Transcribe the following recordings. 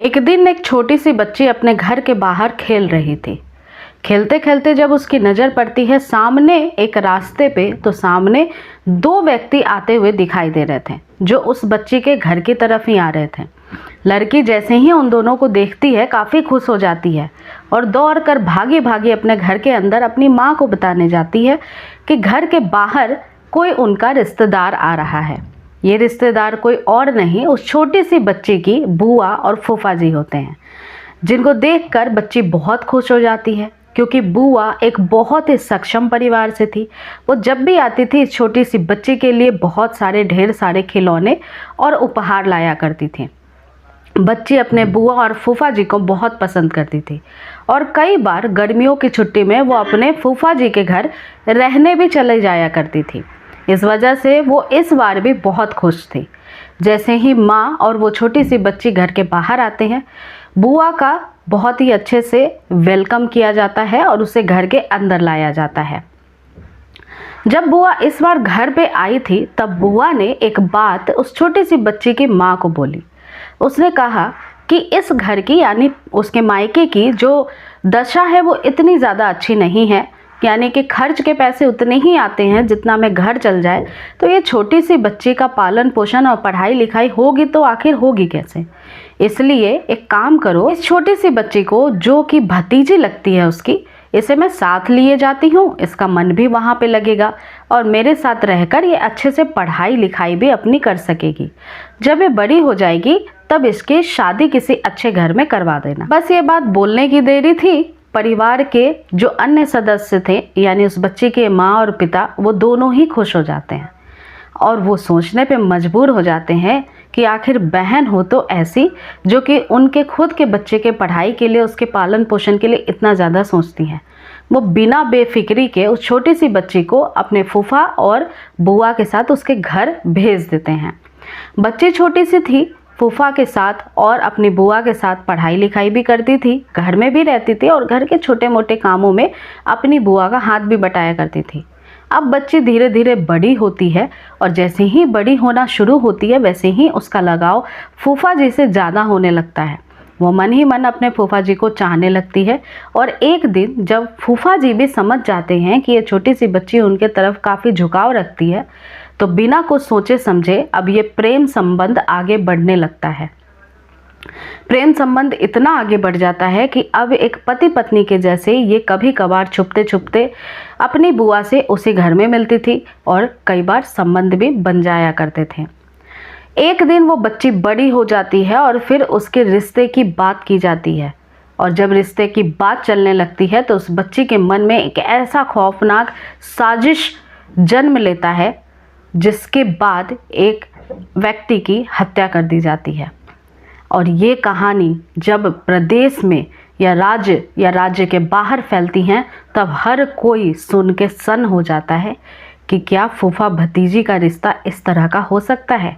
एक दिन एक छोटी सी बच्ची अपने घर के बाहर खेल रही थी। खेलते खेलते जब उसकी नज़र पड़ती है सामने एक रास्ते पे, तो सामने दो व्यक्ति आते हुए दिखाई दे रहे थे जो उस बच्ची के घर की तरफ ही आ रहे थे। लड़की जैसे ही उन दोनों को देखती है काफ़ी खुश हो जाती है और दौड़ कर भागी भागी अपने घर के अंदर अपनी माँ को बताने जाती है कि घर के बाहर कोई उनका रिश्तेदार आ रहा है। ये रिश्तेदार कोई और नहीं, उस छोटी सी बच्ची की बुआ और फूफा जी होते हैं, जिनको देखकर बच्ची बहुत खुश हो जाती है क्योंकि बुआ एक बहुत ही सक्षम परिवार से थी। वो जब भी आती थी इस छोटी सी बच्ची के लिए बहुत सारे ढेर सारे खिलौने और उपहार लाया करती थी। बच्ची अपने बुआ और फूफा जी को बहुत पसंद करती थी और कई बार गर्मियों की छुट्टी में वो अपने फूफा जी के घर रहने भी चले जाया करती थी। इस वजह से वो इस बार भी बहुत खुश थी। जैसे ही माँ और वो छोटी सी बच्ची घर के बाहर आते हैं, बुआ का बहुत ही अच्छे से वेलकम किया जाता है और उसे घर के अंदर लाया जाता है। जब बुआ इस बार घर पे आई थी तब बुआ ने एक बात उस छोटी सी बच्ची की माँ को बोली। उसने कहा कि इस घर की यानी उसके मायके की जो दशा है वो इतनी ज़्यादा अच्छी नहीं है, यानी कि खर्च के पैसे उतने ही आते हैं जितना में घर चल जाए, तो ये छोटी सी बच्ची का पालन पोषण और पढ़ाई लिखाई होगी तो आखिर होगी कैसे। इसलिए एक काम करो, इस छोटी सी बच्ची को जो कि भतीजी लगती है उसकी, इसे मैं साथ लिए जाती हूँ, इसका मन भी वहाँ पे लगेगा और मेरे साथ रहकर ये अच्छे से पढ़ाई लिखाई भी अपनी कर सकेगी। जब ये बड़ी हो जाएगी तब इसकी शादी किसी अच्छे घर में करवा देना। बस ये बात बोलने की देरी थी। परिवार के जो अन्य सदस्य थे यानी उस बच्ची के माँ और पिता, वो दोनों ही खुश हो जाते हैं और वो सोचने पे मजबूर हो जाते हैं कि आखिर बहन हो तो ऐसी जो कि उनके खुद के बच्चे के पढ़ाई के लिए, उसके पालन पोषण के लिए इतना ज़्यादा सोचती है। वो बिना बेफिक्री के उस छोटी सी बच्ची को अपने फूफा और बुआ के साथ उसके घर भेज देते हैं। बच्ची छोटी सी थी, फूफा के साथ और अपनी बुआ के साथ पढ़ाई लिखाई भी करती थी, घर में भी रहती थी और घर के छोटे मोटे कामों में अपनी बुआ का हाथ भी बटाया करती थी। अब बच्ची धीरे धीरे बड़ी होती है और जैसे ही बड़ी होना शुरू होती है वैसे ही उसका लगाव फूफा जी से ज़्यादा होने लगता है। वो मन ही मन अपने फूफा जी को चाहने लगती है और एक दिन जब फूफा जी भी समझ जाते हैं कि ये छोटी सी बच्ची उनके तरफ काफ़ी झुकाव रखती है, तो बिना कुछ सोचे समझे अब ये प्रेम संबंध आगे बढ़ने लगता है। प्रेम संबंध इतना आगे बढ़ जाता है कि अब एक पति पत्नी के जैसे ये कभी कभार छुपते छुपते अपनी बुआ से उसी घर में मिलती थी और कई बार संबंध भी बन जाया करते थे। एक दिन वो बच्ची बड़ी हो जाती है और फिर उसके रिश्ते की बात की जाती है और जब रिश्ते की बात चलने लगती है तो उस बच्ची के मन में एक ऐसा खौफनाक साजिश जन्म लेता है जिसके बाद एक व्यक्ति की हत्या कर दी जाती है। और ये कहानी जब प्रदेश में या राज्य के बाहर फैलती हैं तब हर कोई सुन के सन्न हो जाता है कि क्या फूफा भतीजी का रिश्ता इस तरह का हो सकता है।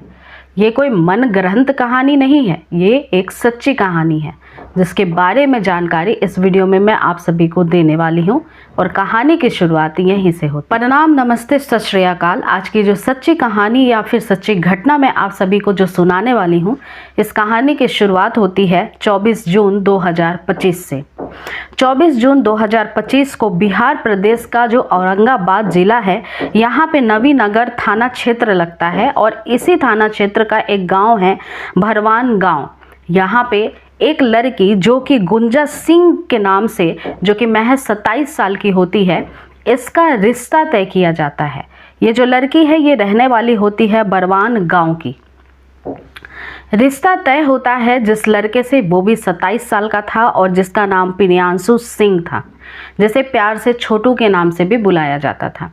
ये कोई मन ग्रंथ कहानी नहीं है, ये एक सच्ची कहानी है जिसके बारे में जानकारी इस वीडियो में मैं आप सभी को देने वाली हूँ और कहानी की शुरुआत यहीं से हो। प्रणाम, नमस्ते, सत श्री अकाल। आज की जो सच्ची कहानी या फिर सच्ची घटना मैं आप सभी को जो सुनाने वाली हूँ, इस कहानी की शुरुआत होती है 24 जून 2025 से। 24 जून 2025 को बिहार प्रदेश का जो औरंगाबाद जिला है, यहाँ पे नवीनगर थाना क्षेत्र लगता है और इसी थाना क्षेत्र का एक गांव है भरवान गांव। यहाँ पे एक लड़की जो कि गुंजा सिंह के नाम से, जो कि महज 27 साल की होती है, इसका रिश्ता तय किया जाता है। ये जो लड़की है ये रहने वाली होती है बरवान गांव की। रिश्ता तय होता है जिस लड़के से, वो भी 27 साल का था और जिसका नाम प्रियांशु सिंह था, जिसे प्यार से छोटू के नाम से भी बुलाया जाता था।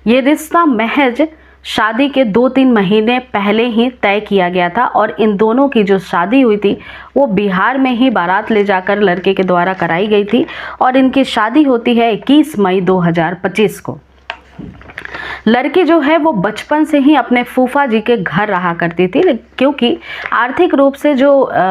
ये रिश्ता महज शादी के 2-3 महीने पहले ही तय किया गया था और इन दोनों की जो शादी हुई थी वो बिहार में ही बारात ले जाकर लड़के के द्वारा कराई गई थी और इनकी शादी होती है 21 मई 2025 को। लड़की जो है वो बचपन से ही अपने फूफा जी के घर रहा करती थी, क्योंकि आर्थिक रूप से जो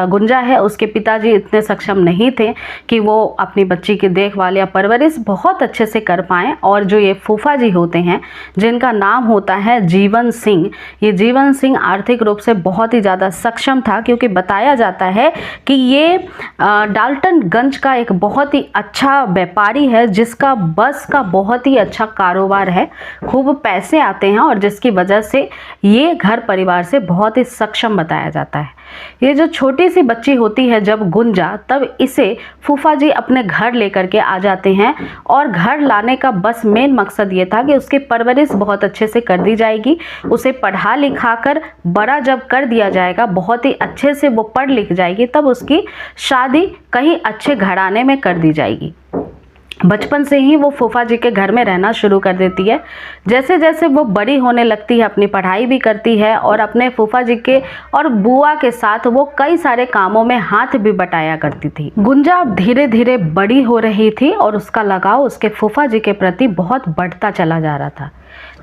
गुंजा है उसके पिताजी इतने सक्षम नहीं थे कि वो अपनी बच्ची की देखभाल या परवरिश बहुत अच्छे से कर पाएँ। और जो ये फूफा जी होते हैं जिनका नाम होता है जीवन सिंह, ये जीवन सिंह आर्थिक रूप से बहुत ही ज़्यादा सक्षम था, क्योंकि बताया जाता है कि ये डाल्टनगंज का एक बहुत ही अच्छा व्यापारी है जिसका बस का बहुत ही अच्छा कारोबार है, खूब पैसे आते हैं और जिसकी वजह से ये घर परिवार से बहुत ही सक्षम बताया जाता है। ये जो छोटी सी बच्ची होती है जब गुंजा, तब इसे फूफा जी अपने घर लेकर के आ जाते हैं और घर लाने का बस मेन मकसद ये था कि उसकी परवरिश बहुत अच्छे से कर दी जाएगी, उसे पढ़ा लिखा कर बड़ा जब कर दिया जाएगा, बहुत ही अच्छे से वो पढ़ लिख जाएगी, तब उसकी शादी कहीं अच्छे घराने में कर दी जाएगी। बचपन से ही वो फूफा जी के घर में रहना शुरू कर देती है। जैसे जैसे वो बड़ी होने लगती है, अपनी पढ़ाई भी करती है और अपने फूफा जी के और बुआ के साथ वो कई सारे कामों में हाथ भी बटाया करती थी। गुंजा अब धीरे धीरे बड़ी हो रही थी और उसका लगाव उसके फूफा जी के प्रति बहुत बढ़ता चला जा रहा था।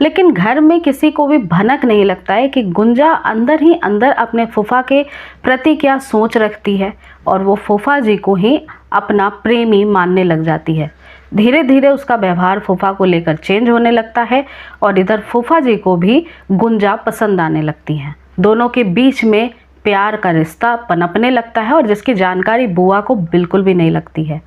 लेकिन घर में किसी को भी भनक नहीं लगता है कि गुंजा अंदर ही अंदर अपने फूफा के प्रति क्या सोच रखती है और वो फूफा जी को ही अपना प्रेमी मानने लग जाती है। धीरे धीरे उसका व्यवहार फूफा को लेकर चेंज होने लगता है और इधर फूफा जी को भी गुंजा पसंद आने लगती है। दोनों के बीच में प्यार का रिश्ता पनपने लगता है और जिसकी जानकारी बुआ को बिल्कुल भी नहीं लगती है।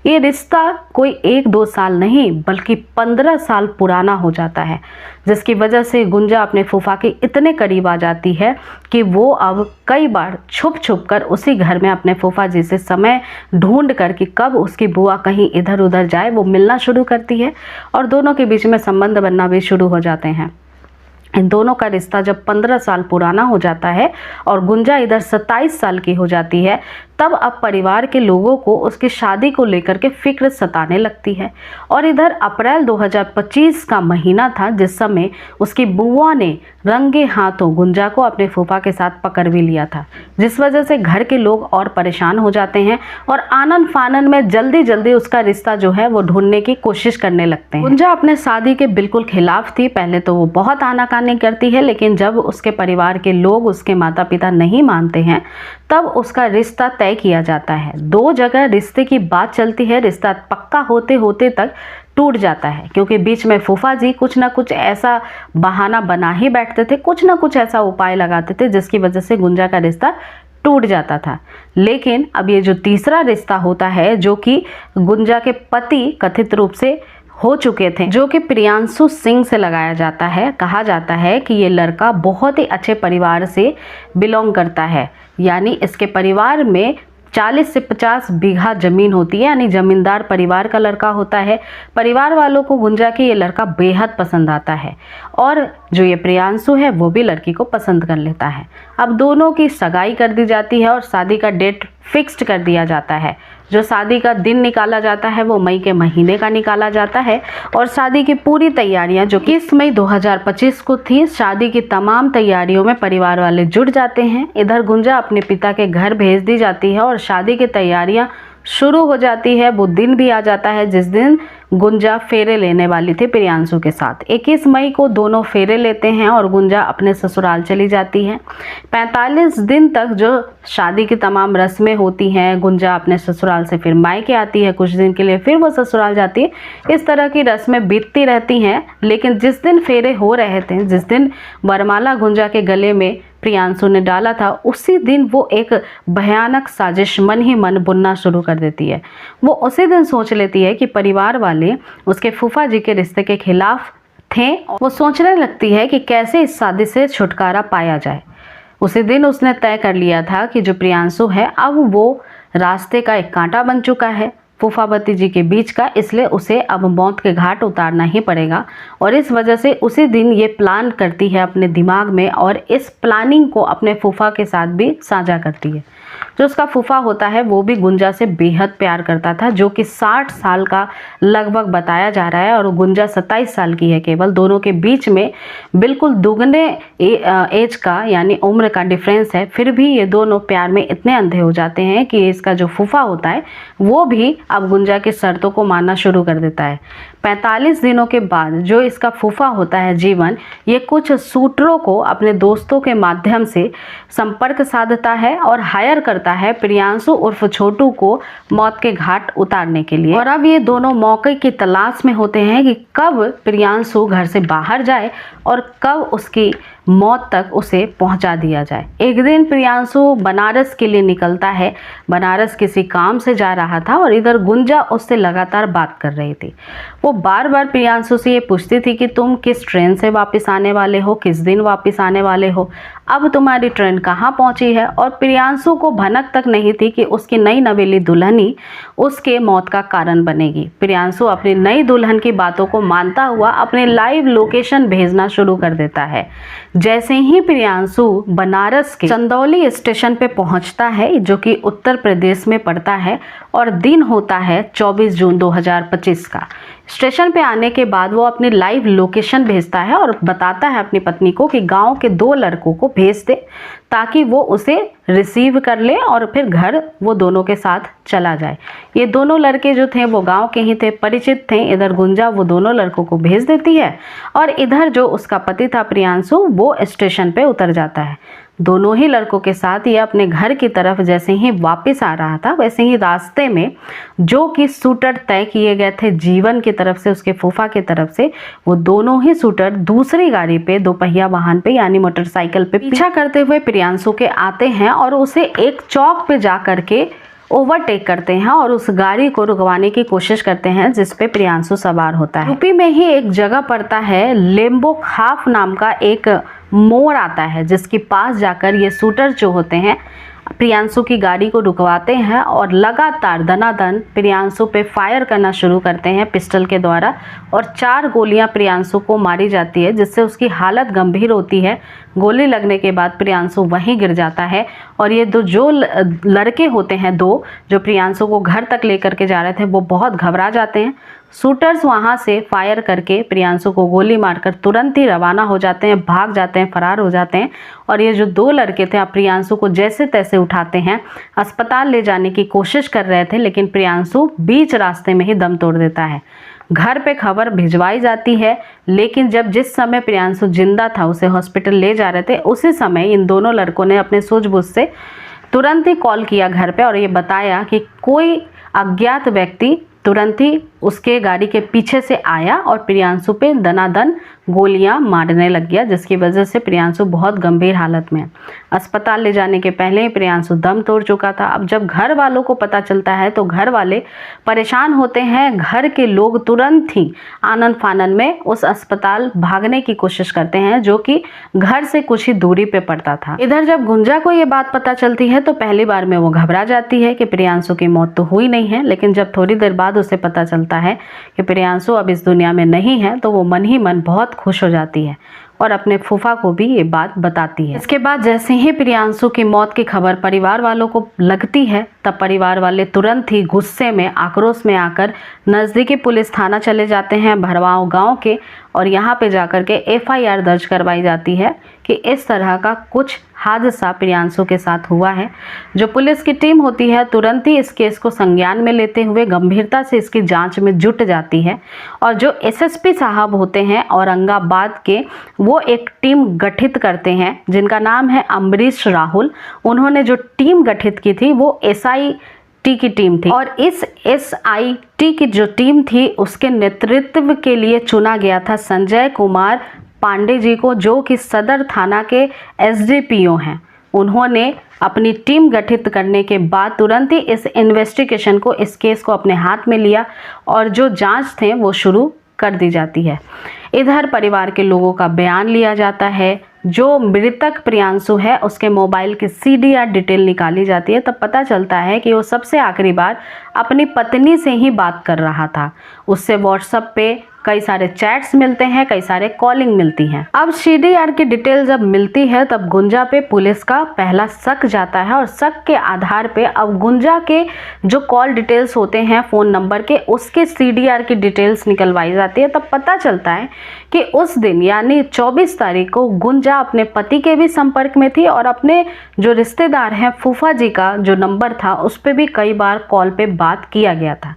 ये रिश्ता कोई 1-2 साल नहीं बल्कि 15 साल पुराना हो जाता है, जिसकी वजह से गुंजा अपने फूफा के इतने करीब आ जाती है कि वो अब कई बार छुप छुप कर उसी घर में अपने फूफा जी से समय ढूंढ कर कि कब उसकी बुआ कहीं इधर उधर जाए वो मिलना शुरू करती है और दोनों के बीच में संबंध बनना भी शुरू हो जाते हैं। इन दोनों का रिश्ता जब 15 साल पुराना हो जाता है और गुंजा इधर 27 साल की हो जाती है, तब अब परिवार के लोगों को उसकी शादी को लेकर के फिक्र सताने लगती है। और इधर अप्रैल 2025 का महीना था जिस समय उसकी बुआ ने रंगे हाथों गुंजा को अपने फूफा के साथ पकड़ भी लिया था, जिस वजह से घर के लोग और परेशान हो जाते हैं और आनन फानन में जल्दी जल्दी उसका रिश्ता जो है वो ढूंढने की कोशिश करने लगते हैं। गुंजा अपने शादी के बिल्कुल खिलाफ थी। पहले तो वो बहुत आनाकानी करती है, लेकिन जब उसके परिवार के लोग, उसके माता पिता नहीं मानते हैं, तब उसका रिश्ता तय किया जाता है। 2 जगह रिश्ते की बात चलती है, रिश्ता पक्का होते होते तक टूट जाता है, क्योंकि बीच में फूफा जी कुछ ना कुछ ऐसा बहाना बना ही बैठते थे, कुछ ना कुछ ऐसा उपाय लगाते थे जिसकी वजह से गुंजा का रिश्ता टूट जाता था। लेकिन अब ये जो तीसरा रिश्ता होता है, जो कि गुंजा के पति कथित रूप से हो चुके थे, जो कि प्रियांशु सिंह से लगाया जाता है। कहा जाता है कि ये लड़का बहुत ही अच्छे परिवार से बिलोंग करता है, यानी इसके परिवार में 40 से 50 बीघा जमीन होती है, यानी जमींदार परिवार का लड़का होता है। परिवार वालों को गुंजा के ये लड़का बेहद पसंद आता है और जो ये प्रियांशु है वो भी लड़की को पसंद कर लेता है। अब दोनों की सगाई कर दी जाती है और शादी का डेट फिक्स्ड कर दिया जाता है। जो शादी का दिन निकाला जाता है वो मई के महीने का निकाला जाता है और शादी की पूरी तैयारियां जो कि 20 मई 2025 को थी, शादी की तमाम तैयारियों में परिवार वाले जुट जाते हैं। इधर गुंजा अपने पिता के घर भेज दी जाती है और शादी की तैयारियां शुरू हो जाती है। वो दिन भी आ जाता है जिस दिन गुंजा फेरे लेने वाली थी प्रियांशु के साथ। 21 मई को दोनों फेरे लेते हैं और गुंजा अपने ससुराल चली जाती है। 45 दिन तक जो शादी की तमाम रस्में होती हैं, गुंजा अपने ससुराल से फिर मायके आती है, कुछ दिन के लिए फिर वो ससुराल जाती है। इस तरह की रस्में बीतती रहती हैं। लेकिन जिस दिन फेरे हो रहे थे, जिस दिन वरमाला गुंजा के गले में प्रियांशु ने डाला था, उसी दिन वो एक भयानक साजिश मन ही मन बुनना शुरू कर देती है। वो उसी दिन सोच लेती है कि परिवार वाले उसके फूफा जी के रिश्ते के खिलाफ थे। वो सोचने लगती है कि कैसे इस शादी से छुटकारा पाया जाए। उसी दिन उसने तय कर लिया था कि जो प्रियांशु है अब वो रास्ते का एक कांटा बन चुका है फूफावती जी के बीच का, इसलिए उसे अब मौत के घाट उतारना ही पड़ेगा। और इस वजह से उसी दिन ये प्लान करती है अपने दिमाग में और इस प्लानिंग को अपने फूफा के साथ भी साझा करती है। जो उसका फूफा होता है वो भी गुंजा से बेहद प्यार करता था, जो कि 60 साल का लगभग बताया जा रहा है और गुंजा 27 साल की है केवल। दोनों के बीच में बिल्कुल दुगने एज का यानी उम्र का डिफरेंस है, फिर भी ये दोनों प्यार में इतने अंधे हो जाते हैं कि इसका जो फूफा होता है वो भी अब गुंजा की शर्तों को मानना शुरू कर देता है। 45 दिनों के बाद जो इसका फूफा होता है जीवन, ये कुछ शूटरों को अपने दोस्तों के माध्यम से संपर्क साधता है और हायर करता है प्रियांशु उर्फ छोटू को मौत के घाट उतारने के लिए। और अब ये दोनों मौके की तलाश में होते हैं कि कब प्रियांशु घर से बाहर जाए और कब उसकी मौत तक उसे पहुंचा दिया जाए। एक दिन प्रियांशु बनारस के लिए निकलता है। बनारस किसी काम से जा रहा था और इधर गुंजा उससे लगातार बात कर रही थी। वो बार बार प्रियांशु से ये पूछती थी कि तुम किस ट्रेन से वापस आने वाले हो, किस दिन वापस आने वाले हो, अब तुम्हारी ट्रेन कहाँ पहुंची है। और प्रियांशु को भनक तक नहीं थी कि उसकी नई नवेली दुल्हनी उसके मौत का कारण बनेगी। प्रियांशु अपनी नई दुल्हन की बातों को मानता हुआ अपने लाइव लोकेशन भेजना शुरू कर देता है। जैसे ही प्रियांशु बनारस के चंदौली स्टेशन पे पहुंचता है, जो कि उत्तर प्रदेश में पड़ता है, और दिन होता है 24 जून 2025 का। स्टेशन पे आने के बाद वो अपनी लाइव लोकेशन भेजता है और बताता है अपनी पत्नी को कि गांव के 2 लड़कों को भेज दे ताकि वो उसे रिसीव कर ले और फिर घर वो दोनों के साथ चला जाए। ये दोनों लड़के जो थे वो गांव के ही थे, परिचित थे। इधर गुंजा वो दोनों लड़कों को भेज देती है और इधर जो उसका पति था प्रियांशु वो स्टेशन पे उतर जाता है। दोनों ही लड़कों के साथ ये अपने घर की तरफ जैसे ही वापस आ रहा था, वैसे ही रास्ते में जो कि शूटर तय किए गए थे जीवन की तरफ से, उसके फूफा की तरफ से, वो दोनों ही शूटर दूसरी गाड़ी पे, 2 पहिया वाहन पे यानी मोटरसाइकिल पे पीछा करते हुए प्रियांशु के आते हैं और उसे एक चौक पे जा करके ओवरटेक करते हैं और उस गाड़ी को रुकवाने की कोशिश करते हैं जिस पे प्रियांशु सवार होता है। यूपी में ही एक जगह पड़ता है, लेम्बो खाफ नाम का एक मोड़ आता है, जिसके पास जाकर ये शूटर जो होते हैं प्रियांशु की गाड़ी को रुकवाते हैं और लगातार दनादन प्रियांशु पे फायर करना शुरू करते हैं पिस्टल के द्वारा और 4 गोलियां प्रियांशु को मारी जाती है, जिससे उसकी हालत गंभीर होती है। गोली लगने के बाद प्रियांशु वहीं गिर जाता है और ये जो लड़के होते हैं 2 जो प्रियांशु को घर तक लेकर के जा रहे थे, वो बहुत घबरा जाते हैं। शूटर्स वहां से फायर करके प्रियांशु को गोली मारकर तुरंत ही रवाना हो जाते हैं, भाग जाते हैं, फरार हो जाते हैं। और ये जो 2 लड़के थे अब प्रियांशु को जैसे तैसे उठाते हैं, अस्पताल ले जाने की कोशिश कर रहे थे, लेकिन प्रियांशु बीच रास्ते में ही दम तोड़ देता है। घर पे खबर भिजवाई जाती है, लेकिन जिस समय प्रियांशु जिंदा था उसे हॉस्पिटल ले जा रहे थे, उसी समय इन दोनों लड़कों ने अपने सूझबूझ से तुरंत ही कॉल किया घर पे और ये बताया कि कोई अज्ञात व्यक्ति तुरंत ही उसके गाड़ी के पीछे से आया और प्रियांशु पे दनादन गोलियां मारने लग गया, जिसकी वजह से प्रियांशु बहुत गंभीर हालत में। अस्पताल ले जाने के पहले ही प्रियांशु दम तोड़ चुका था। अब जब घर वालों को पता चलता है तो घर वाले परेशान होते हैं। घर के लोग तुरंत ही आनन फानन में उस अस्पताल भागने की कोशिश करते हैं, जो कि घर से कुछ ही दूरी पे पड़ता था। इधर जब गुंजा को ये बात पता चलती है तो पहली बार में वो घबरा जाती है कि प्रियांशु की मौत तो हुई नहीं है, लेकिन जब थोड़ी देर बाद उसे पता चलता है कि प्रियांशु अब इस दुनिया में नहीं है तो वो मन ही मन बहुत खुश हो जाती है और अपने फूफा को भी ये बात बताती है। इसके बाद जैसे ही प्रियांशु की मौत की खबर परिवार वालों को लगती है, तब परिवार वाले तुरंत ही गुस्से में, आक्रोश में आकर नज़दीकी पुलिस थाना चले जाते हैं भरवाओं गांव के, और यहाँ पे जाकर के FIR दर्ज करवाई जाती है कि इस तरह का कुछ हादसा प्रियांशु के साथ हुआ है। जो पुलिस की टीम होती है तुरंत ही इस केस को संज्ञान में लेते हुए गंभीरता से इसकी जांच में जुट जाती है, और जो SSP साहब होते हैं औरंगाबाद के, वो एक टीम गठित करते हैं जिनका नाम है अमरीश राहुल। उन्होंने जो टीम गठित की थी वो SIT की टीम थी, और इस SIT की जो टीम थी उसके नेतृत्व के लिए चुना गया था संजय कुमार पांडे जी को, जो कि सदर थाना के SDPO हैं। उन्होंने अपनी टीम गठित करने के बाद तुरंत ही इस इन्वेस्टिगेशन को, इस केस को अपने हाथ में लिया और जो जांच थे वो शुरू कर दी जाती है। इधर परिवार के लोगों का बयान लिया जाता है। जो मृतक प्रियांशु है उसके मोबाइल की CDR डिटेल निकाली जाती है, तब पता चलता है कि वो सबसे आखिरी बार अपनी पत्नी से ही बात कर रहा था। उससे व्हाट्सएप पे कई सारे चैट्स मिलते हैं, कई सारे कॉलिंग मिलती हैं। अब सीडीआर की डिटेल जब मिलती है तब गुंजा पे पुलिस का पहला शक जाता है और शक के आधार पे अब गुंजा के जो कॉल डिटेल्स होते हैं फ़ोन नंबर के, उसके सीडीआर की डिटेल्स निकलवाई जाती है। तब पता चलता है कि उस दिन यानी 24 तारीख को गुंजा अपने पति के भी संपर्क में थी और अपने जो रिश्तेदार हैं फूफा जी का जो नंबर था उस पर भी कई बार कॉल पे बात किया गया था।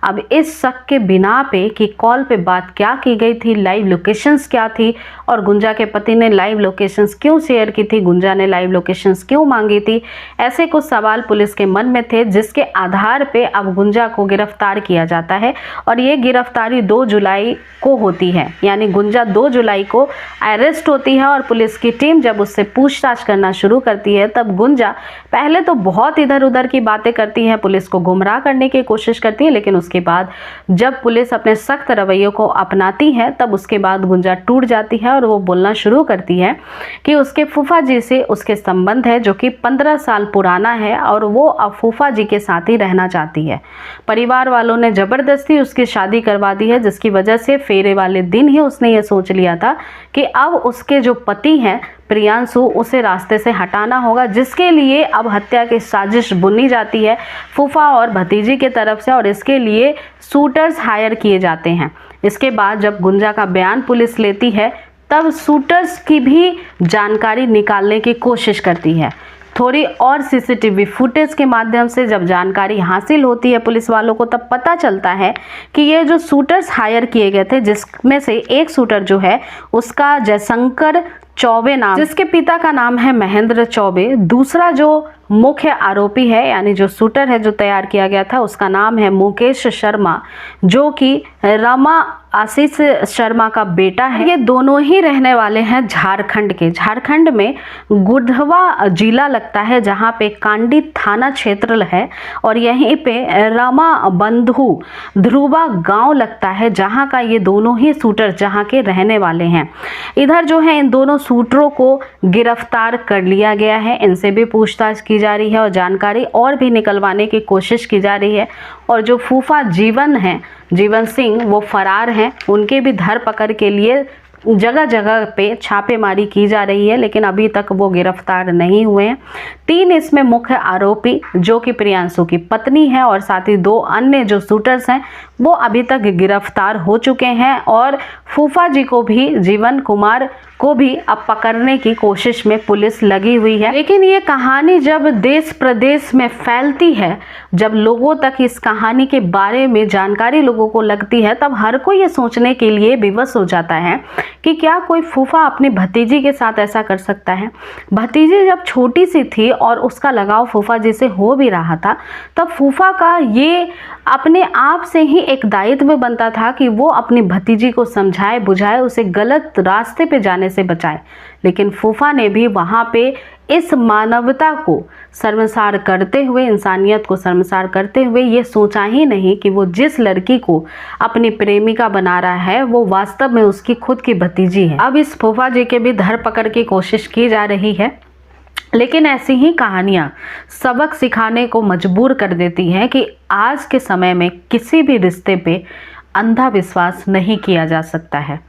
अब इस शक के बिना पे कि कॉल पे बात क्या की गई थी, लाइव लोकेशंस क्या थी और गुंजा के पति ने लाइव लोकेशंस क्यों शेयर की थी, गुंजा ने लाइव लोकेशंस क्यों मांगी थी, ऐसे कुछ सवाल पुलिस के मन में थे, जिसके आधार पे अब गुंजा को गिरफ्तार किया जाता है। और ये गिरफ्तारी 2 जुलाई को होती है, यानी गुंजा 2 जुलाई को अरेस्ट होती है और पुलिस की टीम जब उससे पूछताछ करना शुरू करती है तब गुंजा पहले तो बहुत इधर उधर की बातें करती है, पुलिस को गुमराह करने की कोशिश करती है, लेकिन उसके बाद जब पुलिस अपने सख्त रवैये को अपनाती है तब उसके बाद गुंजा टूट जाती है और वो बोलना शुरू करती है कि उसके फूफा जी से उसके संबंध है जो कि 15 साल पुराना है और वो अब फूफा जी के साथ ही रहना चाहती है। परिवार वालों ने ज़बरदस्ती उसकी शादी करवा दी है, जिसकी वजह से फेरे वाले दिन ही उसने ये सोच लिया था कि अब उसके जो पति हैं प्रियांशु, उसे रास्ते से हटाना होगा, जिसके लिए अब हत्या की साजिश बुनी जाती है फूफा और भतीजी की तरफ से और इसके लिए शूटर्स हायर किए जाते हैं। इसके बाद जब गुंजा का बयान पुलिस लेती है तब शूटर्स की भी जानकारी निकालने की कोशिश करती है। थोड़ी और सीसीटीवी फुटेज के माध्यम से जब जानकारी हासिल होती है पुलिस वालों को तब पता चलता है कि ये जो शूटर्स हायर किए गए थे, जिसमें से एक शूटर जो है उसका जयशंकर चौबे नाम, जिसके पिता का नाम है महेंद्र चौबे, दूसरा जो मुख्य आरोपी है यानी जो शूटर है जो तैयार किया गया था उसका नाम है मुकेश शर्मा, जो कि रमा आशीष शर्मा का बेटा है। ये दोनों ही रहने वाले हैं झारखंड के। झारखंड में गुढ़वा जिला लगता है जहाँ पे कांडी थाना क्षेत्र है और यहीं पे रमा बंधु ध्रुवा गांव लगता है जहाँ का ये दोनों ही शूटर जहाँ के रहने वाले हैं। इधर जो है इन दोनों शूटरों को गिरफ्तार कर लिया गया है, इनसे भी पूछताछ की जा रही है और जानकारी और भी निकलवाने की कोशिश की जा रही है। और जो फूफा जीवन सिंह वो फरार हैं, उनके भी धरपकड़ के लिए जगह जगह पे छापेमारी की जा रही है, लेकिन अभी तक वो गिरफ्तार नहीं हुए हैं। 3 इसमें मुख्य आरोपी जो कि प्रियांशु की पत्नी है और साथ ही 2 अन्य जो शूटर्स हैं वो अभी तक गिरफ्तार हो चुके हैं और फूफा जी को भी, जीवन कुमार को भी अब पकड़ने की कोशिश में पुलिस लगी हुई है। लेकिन ये कहानी जब देश प्रदेश में फैलती है, जब लोगों तक इस कहानी के बारे में जानकारी लोगों को लगती है, तब हर कोई ये सोचने के लिए विवश हो जाता है कि क्या कोई फूफा अपनी भतीजी के साथ ऐसा कर सकता है। भतीजी जब छोटी सी थी और उसका लगाव फूफा जी से हो भी रहा था, तब फूफा का ये अपने आप से ही एक दायित्व बनता था कि वो अपनी भतीजी को समझाए बुझाए, उसे गलत रास्ते पे जाने से बचाए। लेकिन फूफा ने भी वहाँ पे इस मानवता को शर्मसार करते हुए, इंसानियत को शर्मसार करते हुए ये सोचा ही नहीं कि वो जिस लड़की को अपनी प्रेमिका बना रहा है वो वास्तव में उसकी खुद की भतीजी है। अब इस फूफा जी के भी धरपकड़ की कोशिश की जा रही है, लेकिन ऐसी ही कहानियाँ सबक सिखाने को मजबूर कर देती हैं कि आज के समय में किसी भी रिश्ते पे अंधा विश्वास नहीं किया जा सकता है।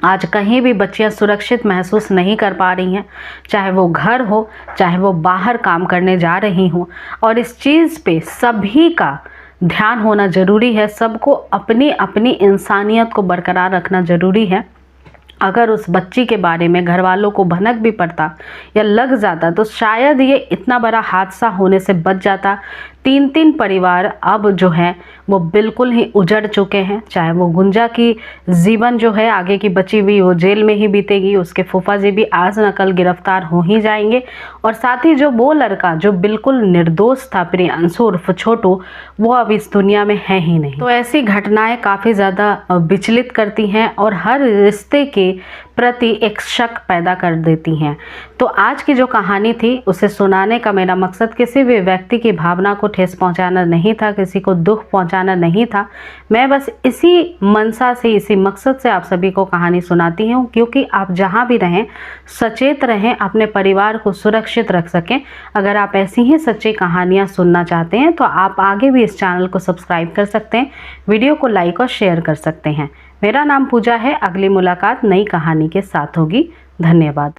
आज कहीं भी बच्चियां सुरक्षित महसूस नहीं कर पा रही हैं, चाहे वो घर हो, चाहे वो बाहर काम करने जा रही हों, और इस चीज़ पे सभी का ध्यान होना ज़रूरी है। सबको अपनी अपनी इंसानियत को बरकरार रखना ज़रूरी है। अगर उस बच्ची के बारे में घर वालों को भनक भी पड़ता या लग जाता तो शायद ये इतना बड़ा हादसा होने से बच जाता। 3 परिवार अब जो है वो बिल्कुल ही उजड़ चुके हैं। चाहे वो गुंजा की जीवन जो है आगे की बची हुई वो जेल में ही बीतेगी, उसके फूफा जी भी आज न कल गिरफ्तार हो ही जाएंगे, और साथ ही जो वो लड़का जो बिल्कुल निर्दोष था प्रियांशु उर्फ छोटू, वो अब इस दुनिया में है ही नहीं। तो ऐसी घटनाएं काफ़ी ज़्यादा विचलित करती हैं और हर रिश्ते के प्रति एक शक पैदा कर देती हैं। तो आज की जो कहानी थी उसे सुनाने का मेरा मकसद किसी भी व्यक्ति की भावना को ठेस पहुंचाना नहीं था, किसी को दुख पहुंचाना नहीं था। मैं बस इसी मंशा से, इसी मकसद से आप सभी को कहानी सुनाती हूँ, क्योंकि आप जहाँ भी रहें सचेत रहें, अपने परिवार को सुरक्षित रख सकें। अगर आप ऐसी ही सच्ची कहानियाँ सुनना चाहते हैं तो आप आगे भी इस चैनल को सब्सक्राइब कर सकते हैं, वीडियो को लाइक और शेयर कर सकते हैं। मेरा नाम पूजा है। अगली मुलाकात नई कहानी के साथ होगी। धन्यवाद।